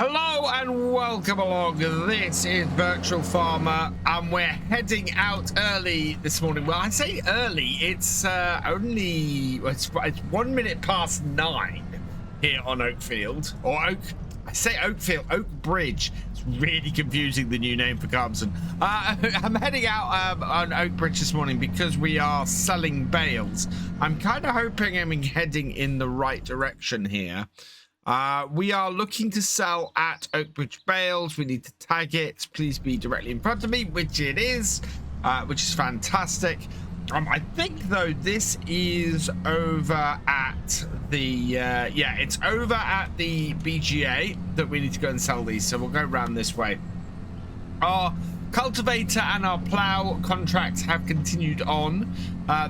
Hello and welcome along. This is Virtual Farmer and we're heading out early this morning. Well, I say early, it's only it's 1 minute past 9 here on Oakfield, or Oak Bridge. It's really confusing, the new name for Carmson. I'm heading out on Oak Bridge this morning because we are selling bales. I'm kind of hoping I'm heading in the right direction here. We are looking to sell at Oakbridge Bales. We need to tag it. Please be directly in front of me, which it is, which is fantastic. I think, though, this is over at the, it's over at the BGA that we need to go and sell these. So we'll go around this way. Our cultivator and our plow contracts have continued on.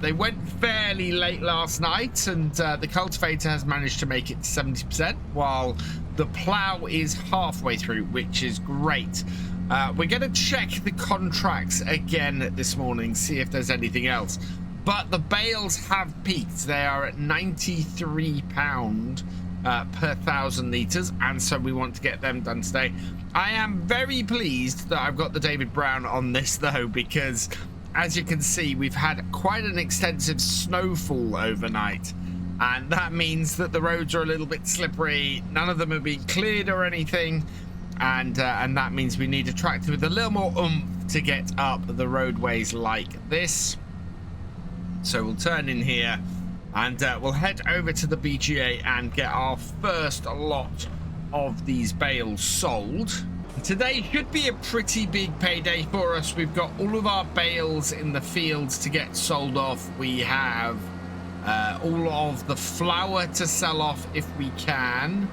They went fairly late last night, and the cultivator has managed to make it to 70%, while the plow is halfway through, which is great. We're going to check the contracts again this morning, see if there's anything else. But the bales have peaked. They are at £93 per 1,000 litres, and so we want to get them done today. I am very pleased that I've got the David Brown on this, though, because as you can see, we've had quite an extensive snowfall overnight, and that means that the roads are a little bit slippery. None of them are being cleared or anything, and that means we need a tractor with a little more oomph to get up the roadways like this. So we'll turn in here and we'll head over to the BGA and get our first lot of these bales sold. Today should be a pretty big payday for us. We've got all of our bales in the fields to get sold off. We have all of the flour to sell off if we can.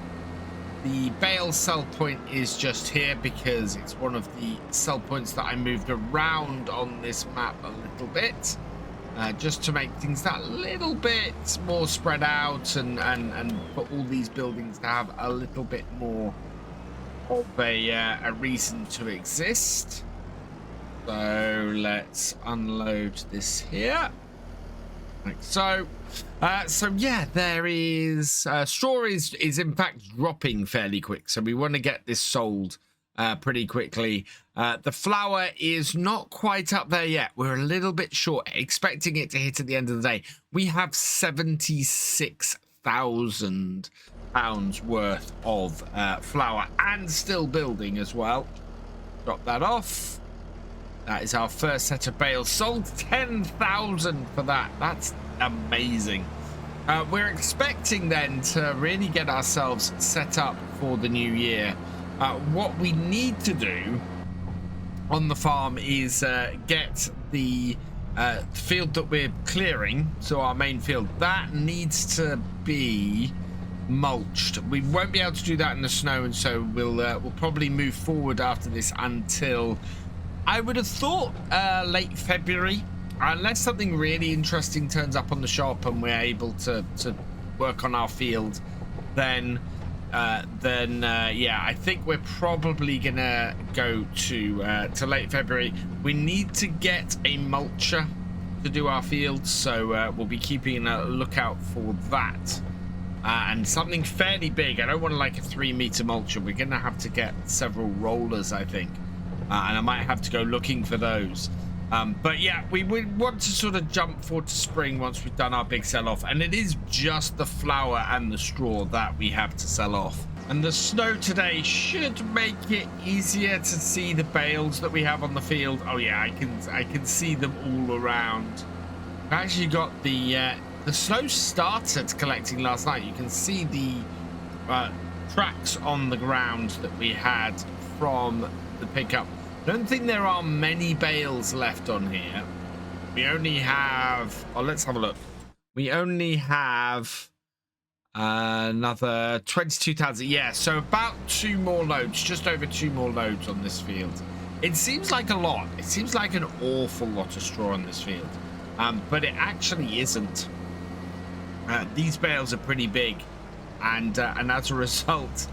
The bale sell point is just here because it's one of the sell points that I moved around on this map a little bit. Just to make things that little bit more spread out and for all these buildings to have a little bit more of a reason to exist. So let's unload this here. Like so. So yeah, there is straw is in fact dropping fairly quick, so we want to get this sold pretty quickly. The flour is not quite up there yet. We're a little bit short, expecting it to hit at the end of the day. We have £76,000 worth of flour, and still building as well. Drop that off. That is our first set of bales sold. 10,000 for that. That's amazing. We're expecting then to really get ourselves set up for the new year. What we need to do on the farm is get the field that we're clearing, so our main field, that needs to be mulched. We won't be able to do that in the snow, and so we'll probably move forward after this until, I would have thought, late February, unless something really interesting turns up on the shop and we're able to work on our field. Then yeah, I think we're probably gonna go to late February. We need to get a mulcher to do our field, so we'll be keeping a lookout for that, and something fairly big. I don't want like a 3-meter mulcher. We're gonna have to get several rollers, I think, and I might have to go looking for those. But yeah, we would want to sort of jump forward to spring once we've done our big sell-off, and it is just the flour and the straw that we have to sell off. And the snow today should make it easier to see the bales that we have on the field. Oh yeah, I can see them all around. I actually got the snow started collecting last night. You can see the tracks on the ground that we had from the pickup. I don't think there are many bales left on here. We only have, oh, let's have a look. We only have another 22,000. Yeah, so about 2 more loads, just over 2 more loads on this field. It seems like a lot. It seems like an awful lot of straw on this field, but it actually isn't. These bales are pretty big, and as a result,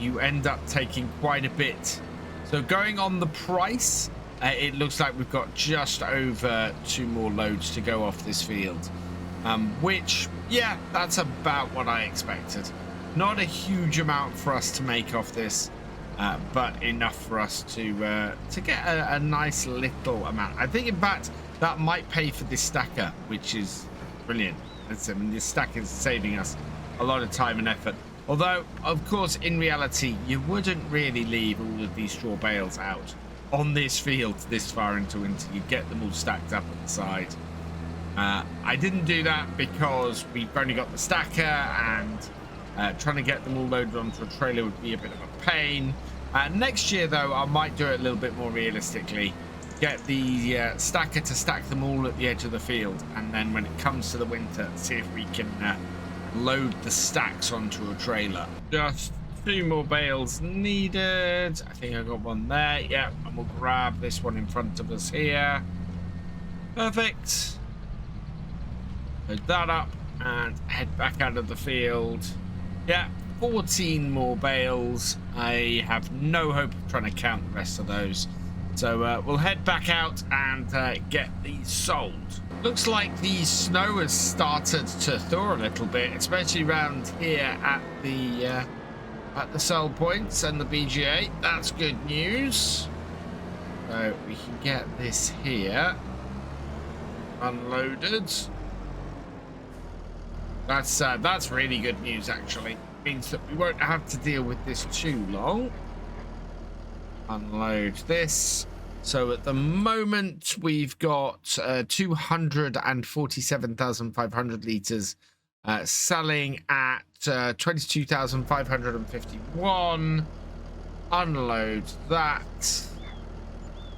you end up taking quite a bit. So going on the price, it looks like we've got just over 2 more loads to go off this field, which, yeah, that's about what I expected. Not a huge amount for us to make off this, but enough for us to get a nice little amount. I think, in fact, that might pay for this stacker, which is brilliant. I mean, this stacker is saving us a lot of time and effort. Although, of course, in reality, you wouldn't really leave all of these straw bales out on this field this far into winter. You get them all stacked up at the side. I didn't do that because we've only got the stacker, and trying to get them all loaded onto a trailer would be a bit of a pain. Next year, though, I might do it a little bit more realistically. Get the stacker to stack them all at the edge of the field, and then when it comes to the winter, see if we can load the stacks onto a trailer. Just 2 more bales needed. I think I got one there. Yeah, and we'll grab this one in front of us here. Perfect. Load that up and head back out of the field. Yeah, 14 more bales. I have no hope of trying to count the rest of those. So we'll head back out and get these sold. Looks like the snow has started to thaw a little bit, especially around here at the sell points and the BGA. That's good news. So we can get this here unloaded. That's really good news, actually. Means that we won't have to deal with this too long. Unload this. So at the moment we've got 247,500 litres selling at 22,551. Unload that.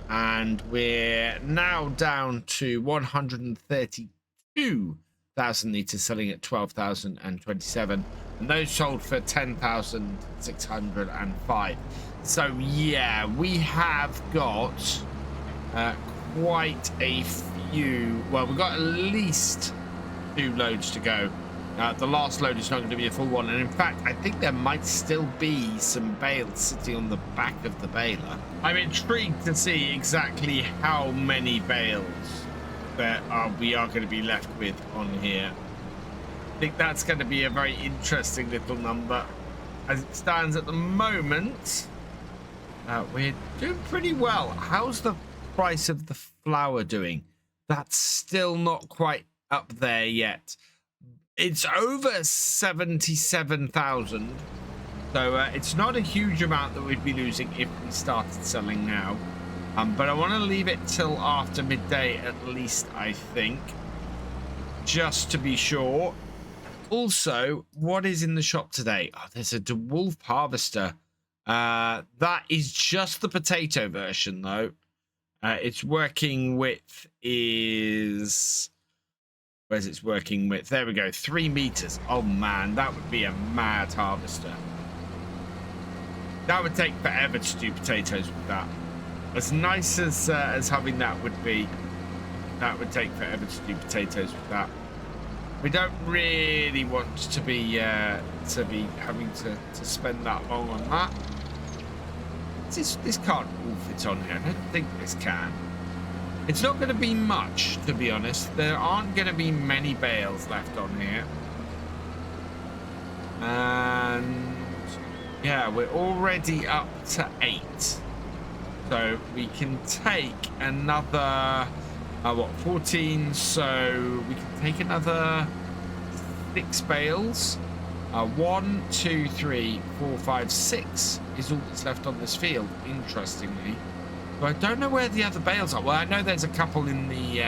And we're now down to 132,000 litres selling at 12,027. And those sold for 10,605. So yeah, we have got quite a few. Well, we've got at least 2 loads to go. The last load is not going to be a full one, and in fact, I think there might still be some bales sitting on the back of the baler. I'm intrigued to see exactly how many bales we are going to be left with on here. I think that's going to be a very interesting little number. As it stands at the moment, we're doing pretty well. How's the price of the flour doing? That's still not quite up there yet. It's over 77,000. So it's not a huge amount that we'd be losing if we started selling now. But I want to leave it till after midday at least, I think. Just to be sure. Also, what is in the shop today? Oh, there's a DeWolf harvester. That is just the potato version, though. It's working with is... Where's it's working with? There we go, 3 meters. Oh man, that would be a mad harvester. That would take forever to do potatoes with that. As nice as having that would be, that would take forever to do potatoes with that. We don't really want to be having to spend that long on that. This can't all fit on here. I don't think this can. It's not going to be much, to be honest. There aren't going to be many bales left on here. And yeah, we're already up to 8. So we can take another, 14. So we can take another 6 bales. 1, 2, 3, 4, 5, 6 is all that's left on this field, interestingly. So I don't know where the other bales are. Well, I know there's a couple in the...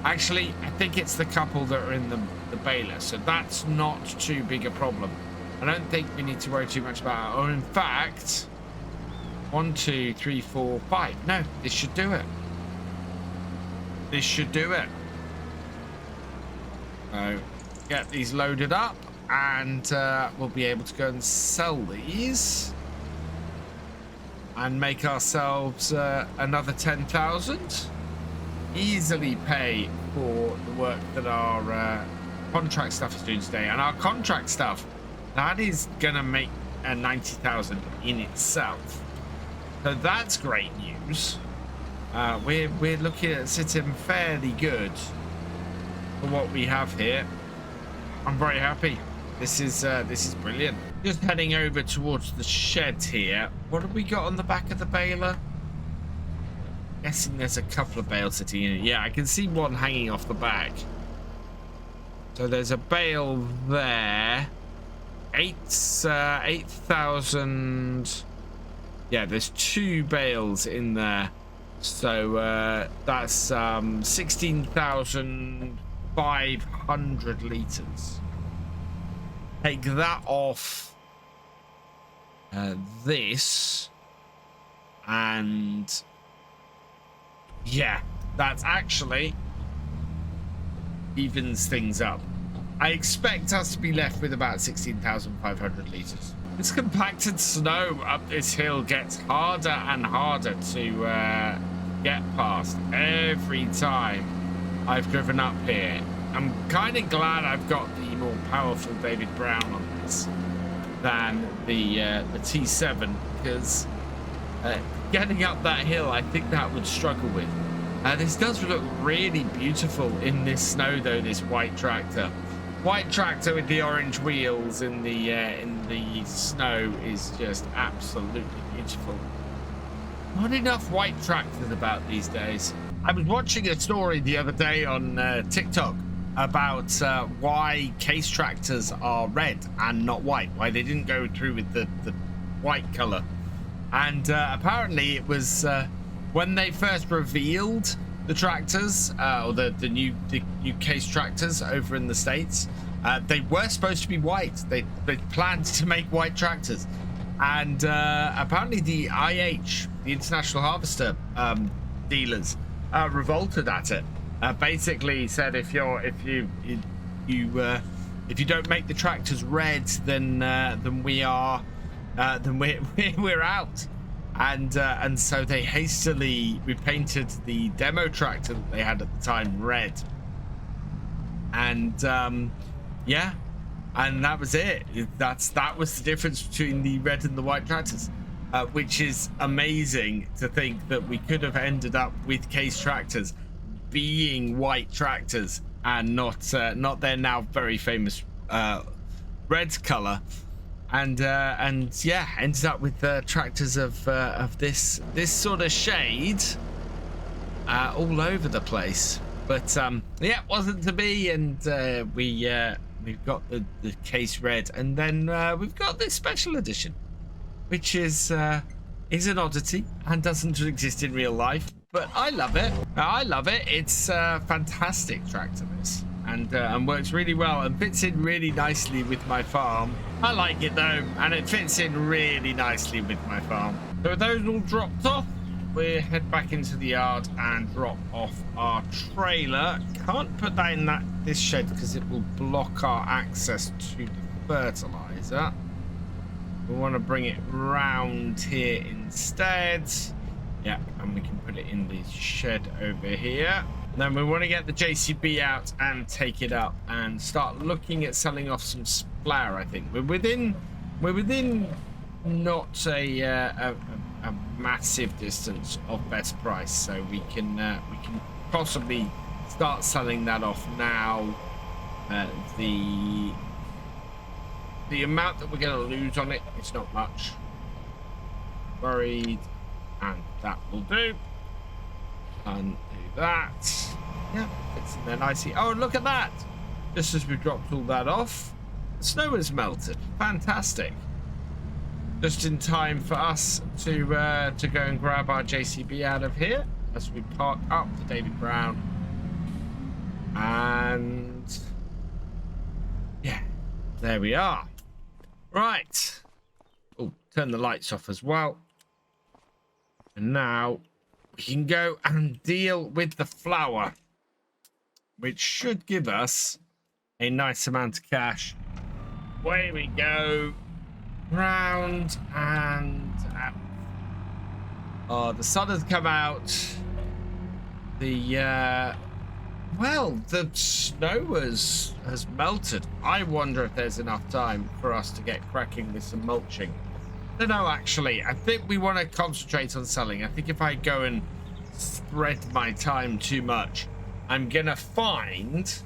actually, I think it's the couple that are in the baler. So that's not too big a problem. I don't think we need to worry too much about it. Or in fact... 1, 2, 3, 4, 5. No, this should do it. This should do it. So, get these loaded up. And we'll be able to go and sell these. And make ourselves another 10,000. Easily pay for the work that our contract stuff is doing today. And our contract stuff, that is going to make 90,000 in itself. So that's great news. We're looking at sitting fairly good for what we have here. I'm very happy. This is brilliant. Just heading over towards the shed here. What have we got on the back of the baler? Guessing there's a couple of bales sitting in it. Yeah, I can see one hanging off the back. So there's a bale there. 8,000. Yeah, there's 2 bales in there. So that's 16,500 liters. Take that off this, and yeah, that's actually evens things up. I expect us to be left with about 16,500 liters. This compacted snow up this hill gets harder and harder to get past every time I've driven up here. I'm kind of glad I've got the more powerful David Brown on this than the T7, because getting up that hill, I think that would struggle with. This does look really beautiful in this snow, though. This white tractor with the orange wheels in the snow is just absolutely beautiful. Not enough white tractors about these days. I was watching a story the other day on TikTok about why case tractors are red and not white, why they didn't go through with the white color. And apparently it was when they first revealed the tractors, or the new case tractors over in the States, they were supposed to be white. They planned to make white tractors, and apparently the IH, the International Harvester dealers, revolted at it. Basically said if you don't make the tractors red, then we're out. And so they hastily repainted the demo tractor that they had at the time red. And yeah, and that was it. That was the difference between the red and the white tractors, which is amazing to think that we could have ended up with case tractors being white tractors and not their now very famous red color. And yeah, ended up with tractors of this sort of shade all over the place. But yeah, it wasn't to be, and we've got the case red, and then we've got this special edition, which is an oddity and doesn't exist in real life. But I love it. It's a fantastic tractor, this. And works really well and fits in really nicely with my farm. I like it though, and it fits in really nicely with my farm. So with those all dropped off, we'll head back into the yard and drop off our trailer. Can't put that in this shed because it will block our access to the fertilizer. We want to bring it round here instead. Yeah, and we can put it in the shed over here. Then we want to get the JCB out and take it up and start looking at selling off some flour. I think we're within not a massive distance of best price, so we can possibly start selling that off now. The amount that we're going to lose on it, it's not much. Worried, and that will do. And that, yeah, it's in there nicely. Oh, look at that! Just as we dropped all that off, the snow has melted. Fantastic! Just in time for us to go and grab our JCB out of here as we park up the David Brown. And yeah, there we are. Right. Oh, turn the lights off as well. And now we can go and deal with the flour, which should give us a nice amount of cash. Away we go. Round and out. Oh, the sun has come out. The snow has melted. I wonder if there's enough time for us to get cracking with some mulching. No, actually, I think we want to concentrate on selling. I think if I go and spread my time too much, I'm gonna find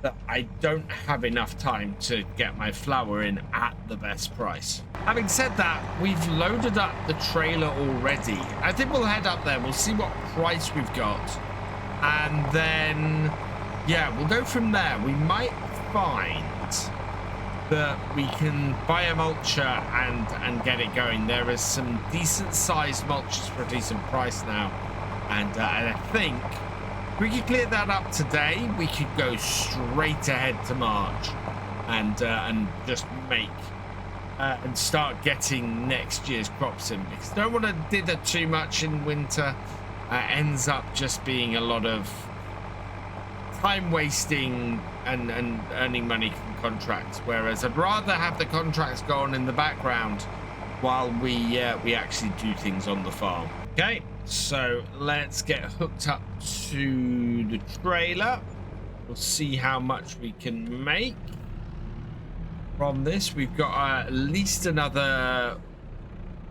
that I don't have enough time to get my flour in at the best price. Having said that, we've loaded up the trailer already. I think we'll head up there. We'll see what price we've got. And then, yeah, we'll go from there. We might find that we can buy a mulcher and get it going. There is some decent sized mulchers for a decent price now. And I think if we could clear that up today, we could go straight ahead to March and just make and start getting next year's crops in, because I don't want to dither too much in winter. Ends up just being a lot of time wasting and earning money from contracts, whereas I'd rather have the contracts go on in the background while we actually do things on the farm. Okay, so let's get hooked up to the trailer. We'll see how much we can make from this. We've got at least another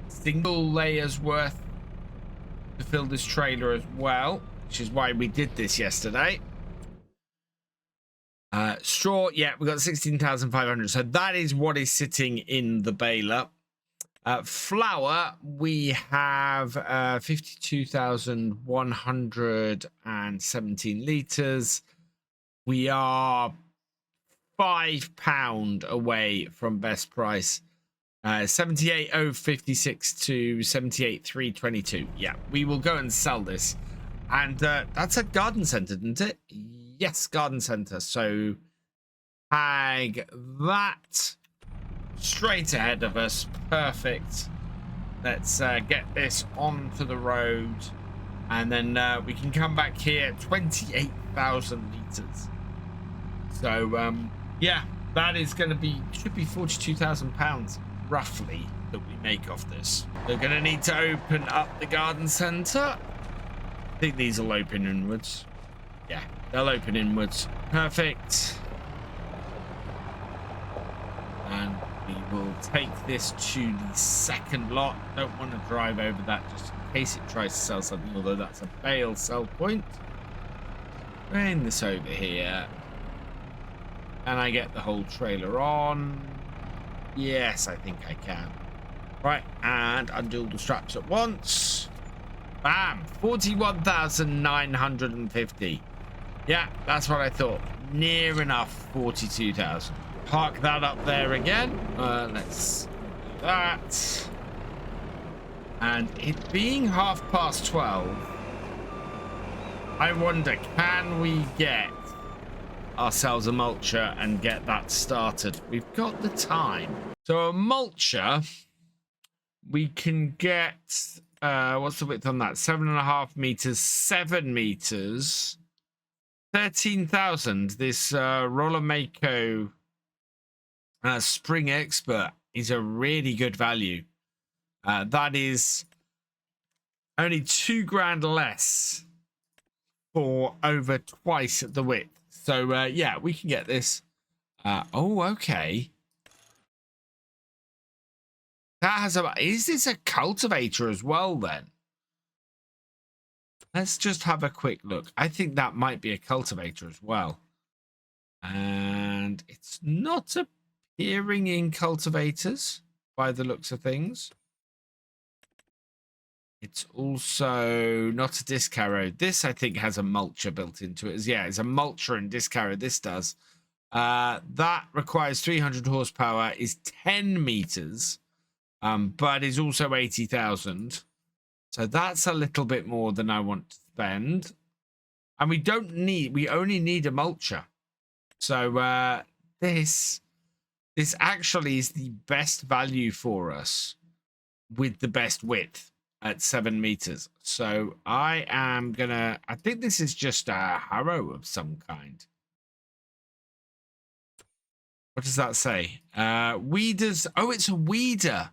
single layer's worth to fill this trailer as well, which is why we did this yesterday. Straw, yeah, we got 16,500, so that is what is sitting in the baler. Flour, we have 52,117 liters. We are £5 away from best price. 78,056 to 78,322. Yeah, we will go and sell this. And that's a garden center, isn't it? Yes, garden center. So tag that straight ahead of us. Perfect. Let's get this onto the road, and then we can come back here. 28,000 liters. So yeah, that is going to be, should be £42,000 roughly that we make off this. We're going to need to open up the garden center. I think these will open inwards. Yeah, they'll open inwards. Perfect. And we will take this to the second lot. Don't want to drive over that just in case it tries to sell something, although that's a bale sell point. Bring this over here. And I get the whole trailer on. Yes, I think I can. Right, and undo all the straps at once. Bam! 41,950. Yeah, that's what I thought. Near enough 42,000. Park that up there again. Let's do that. And it being 12:30, I wonder, can we get ourselves a mulcher and get that started? We've got the time. So a mulcher, we can get what's the width on that? 7.5 meters, 7 meters, 13,000. This Roller Mako Spring Expert is a really good value. That is only £2,000 less for over twice the width. So yeah, we can get this. Oh, okay. That has a. Is this a cultivator as well then? Let's just have a quick look. I think that might be a cultivator as well. And it's not appearing in cultivators by the looks of things. It's also not a disc harrow. This, I think, has a mulcher built into it. Yeah, it's a mulcher and disc harrow. This does. That requires 300 horsepower, is 10 meters, but is also 80,000. So that's a little bit more than I want to spend. And we only need a mulcher. So this actually is the best value for us with the best width at 7 meters. So I think this is just a harrow of some kind. What does that say? Weeders. Oh, it's a weeder.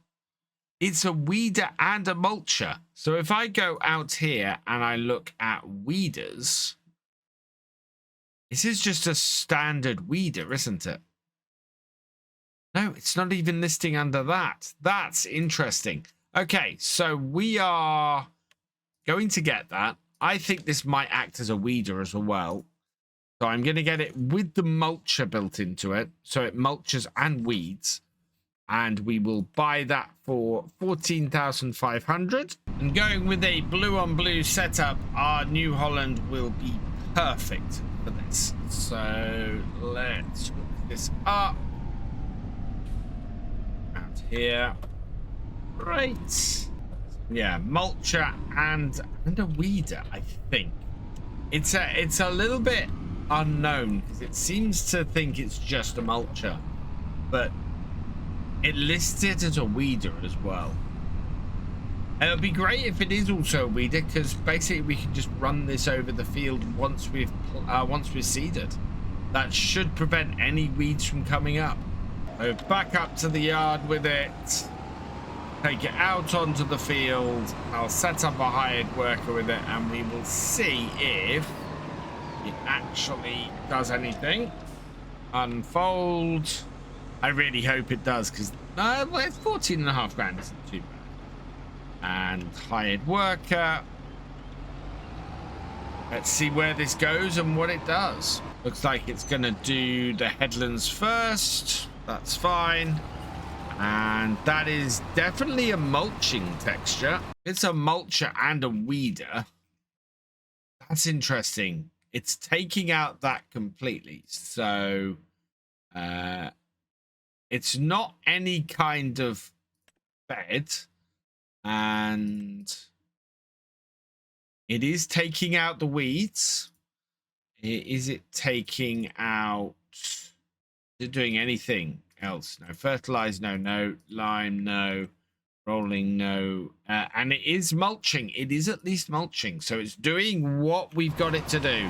It's a weeder and a mulcher. So if I go out here and I look at weeders, this is just a standard weeder, isn't it? No, it's not even listing under that. That's interesting. Okay, so we are going to get that. I think this might act as a weeder as well. So I'm going to get it with the mulcher built into it. So it mulches and weeds. And we will buy that for 14,500. And going with a blue on blue setup, our New Holland will be perfect for this. So let's hook this up. Out here. Right. Yeah, mulcher and a weeder, I think. It's a little bit unknown because it seems to think it's just a mulcher, but it lists it as a weeder as well. And it'll be great if it is also a weeder, because basically we can just run this over the field once we've seeded. That should prevent any weeds from coming up. So back up to the yard with it. Take it out onto the field. I'll set up a hired worker with it, and we will see if it actually does anything. Unfold. I really hope it does, because well, it's 14.5 grand, isn't too bad. And hired worker. Let's see where this goes and what it does. Looks like it's gonna do the headlands first. That's fine. And that is definitely a mulching texture. It's a mulcher and a weeder. That's interesting. It's taking out that completely. So it's not any kind of bed, and it is taking out the weeds. Is it taking out? Is it doing anything else? No. Fertilize, no. No. Lime, no. Rolling, no. And it is mulching. It is at least mulching. So it's doing what we've got it to do.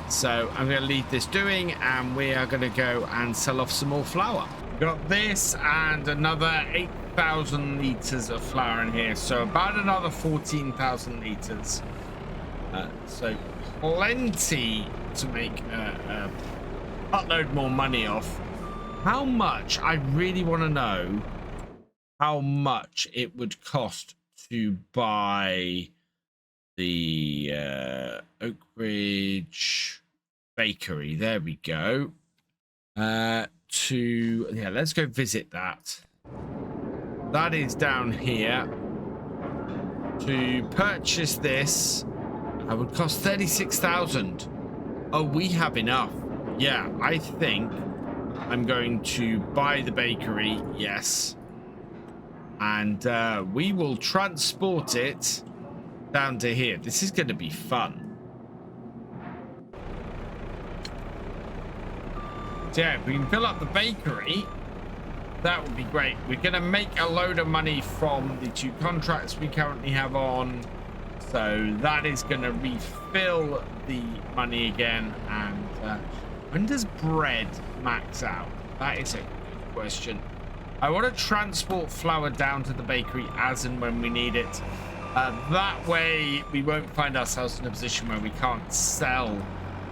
So I'm going to leave this doing, and we are going to go and sell off some more flour. Got this and another 8,000 liters of flour in here. So about another 14,000 liters. So plenty to make a buttload more money off. How much? I really want to know how much it would cost to buy the Oak Ridge Bakery. There we go. Let's go visit that. That is down here. To purchase this, it would cost 36,000. Oh, we have enough. Yeah, I think I'm going to buy the bakery. Yes. And we will transport it down to here. This is going to be fun. So yeah, if we can fill up the bakery, that would be great. We're going to make a load of money from the 2 contracts we currently have on. So that is going to refill the money again. And when does bread max out? That is a good question. I want to transport flour down to the bakery as and when we need it. That way we won't find ourselves in a position where we can't sell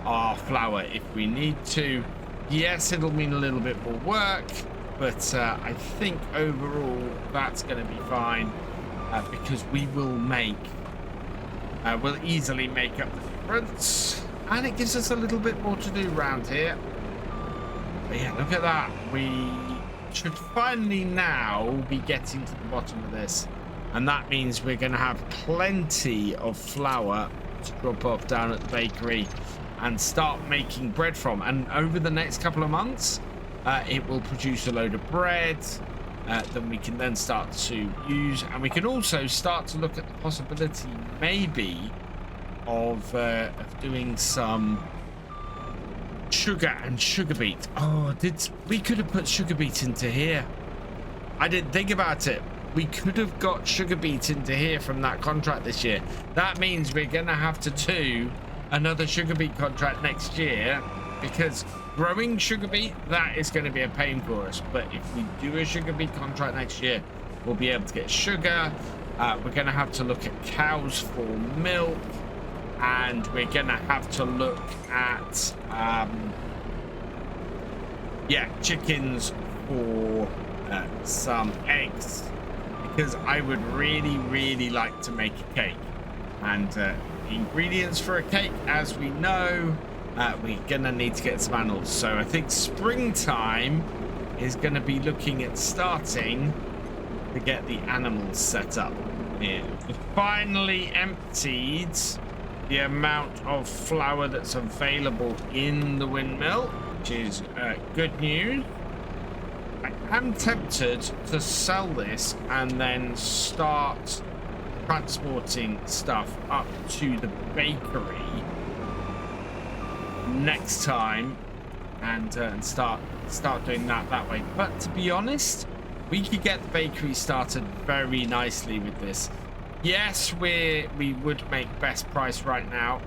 our flour if we need to. Yes, it'll mean a little bit more work, but I think overall that's going to be fine, because we will we'll easily make up the difference, and it gives us a little bit more to do around here. But yeah, look at that. We should finally now be getting to the bottom of this, and that means we're going to have plenty of flour to drop off down at the bakery and start making bread from. And over the next couple of months, it will produce a load of bread that we can then start to use. And we can also start to look at the possibility maybe of doing some sugar and sugar beet. Oh, we could have put sugar beet into here. I didn't think about it. We could have got sugar beet into here from that contract this year. That means we're going to have to do another sugar beet contract next year, because growing sugar beet, that is going to be a pain for us. But if we do a sugar beet contract next year, we'll be able to get sugar. We're going to have to look at cows for milk, and we're going to have to look at chickens for some eggs, because I would really like to make a cake. And ingredients for a cake, as we know, we're gonna need to get some animals. So I think springtime is gonna be looking at starting to get the animals set up here. We finally emptied the amount of flour that's available in the windmill, which is good news. I am tempted to sell this and then start transporting stuff up to the bakery next time and start doing that way. But to be honest, we could get the bakery started very nicely with this. Yes, we would make best price right now,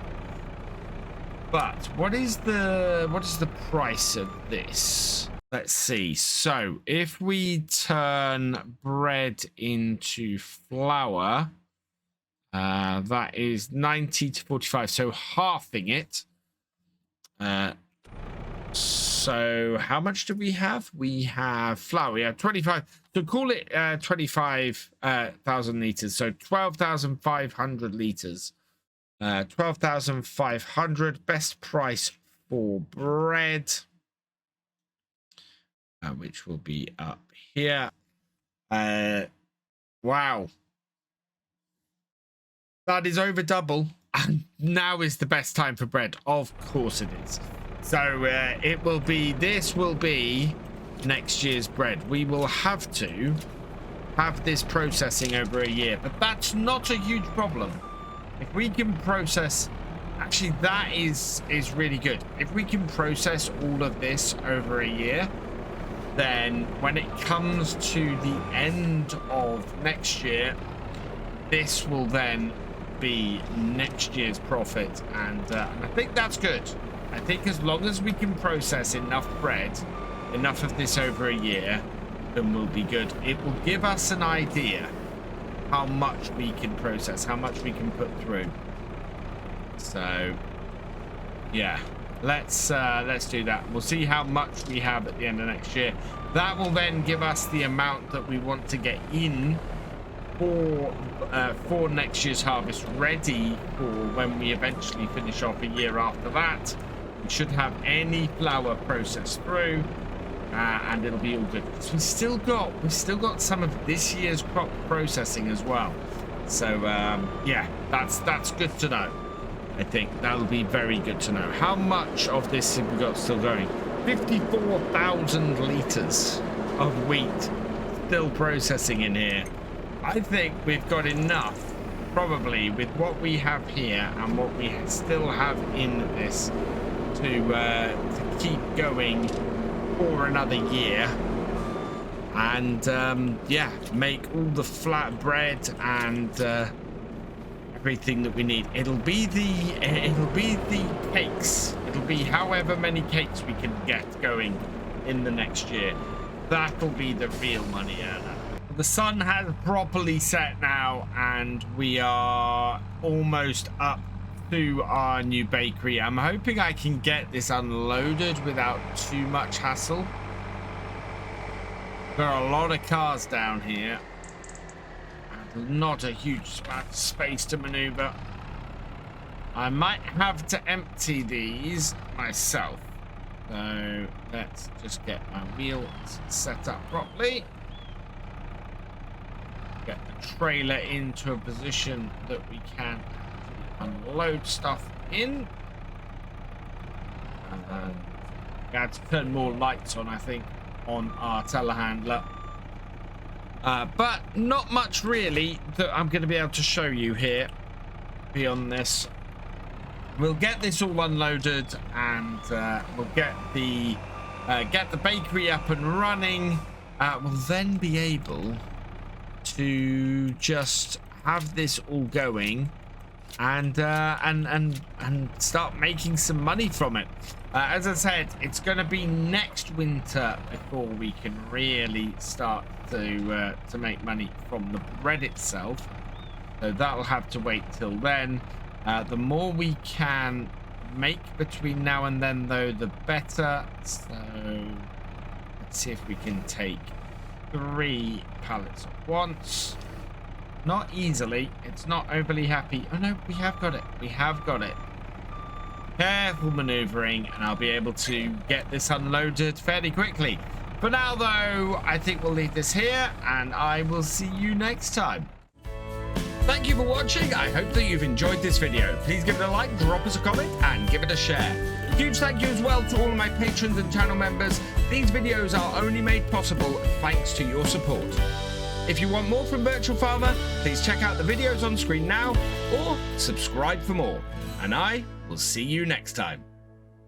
but what is the price of this? Let's see. So if we turn bread into flour, that is 90 to 45, so halving it. So how much do we have? We have flour. We have 25. So call it 25,000 liters. So 12,500 liters. 12,500. Best price for bread, which will be up here. Wow. That is over double. And now is the best time for bread. Of course it is. So this will be next year's bread. We will have to have this processing over a year, but that's not a huge problem. If we can process, actually that is really good. If we can process all of this over a year, then when it comes to the end of next year, this will then be next year's profit, and I think that's good. I think as long as we can process enough bread, enough of this over a year, then we'll be good. It will give us an idea how much we can process, how much we can put through. So yeah, let's do that. We'll see how much we have at the end of next year. That will then give us the amount that we want to get in for next year's harvest, ready for when we eventually finish off a year after that. We should have any flour processed through, and it'll be all good. So we've still got some of this year's crop processing as well. So yeah, that's good to know. I think that'll be very good to know. How much of this have we got still going? 54,000 liters of wheat still processing in here. I think we've got enough, probably, with what we have here and what we still have in this to keep going for another year, and yeah, make all the flat bread and everything that we need. It'll be the cakes. It'll be however many cakes we can get going in the next year. That'll be the real money earner. The sun has properly set now, and we are almost up to our new bakery. I'm hoping I can get this unloaded without too much hassle. There are a lot of cars down here, and not a huge amount of space to maneuver. I might have to empty these myself. So let's just get my wheels set up properly. Get the trailer into a position that we can unload stuff in. And then we had to turn more lights on, I think, on our telehandler. But not much really that I'm going to be able to show you here beyond this. We'll get this all unloaded, and we'll get the bakery up and running. We'll then be able to just have this all going and start making some money from it. As I said, it's going to be next winter before we can really start to make money from the bread itself. So that'll have to wait till then. The more we can make between now and then, though, the better. So let's see if we can take 3 pallets at once. Not easily. It's not overly happy. Oh no, we have got it. We have got it. careful maneuvering, and I'll be able to get this unloaded fairly quickly. For now, though, I think we'll leave this here, and I will see you next time. Thank you for watching. I hope that you've enjoyed this video. Please give it a like, drop us a comment, and give it a share. Huge thank you as well to all of my patrons and channel members. These videos are only made possible thanks to your support. If you want more from Virtual Farmer, please check out the videos on screen now, or subscribe for more. And I will see you next time.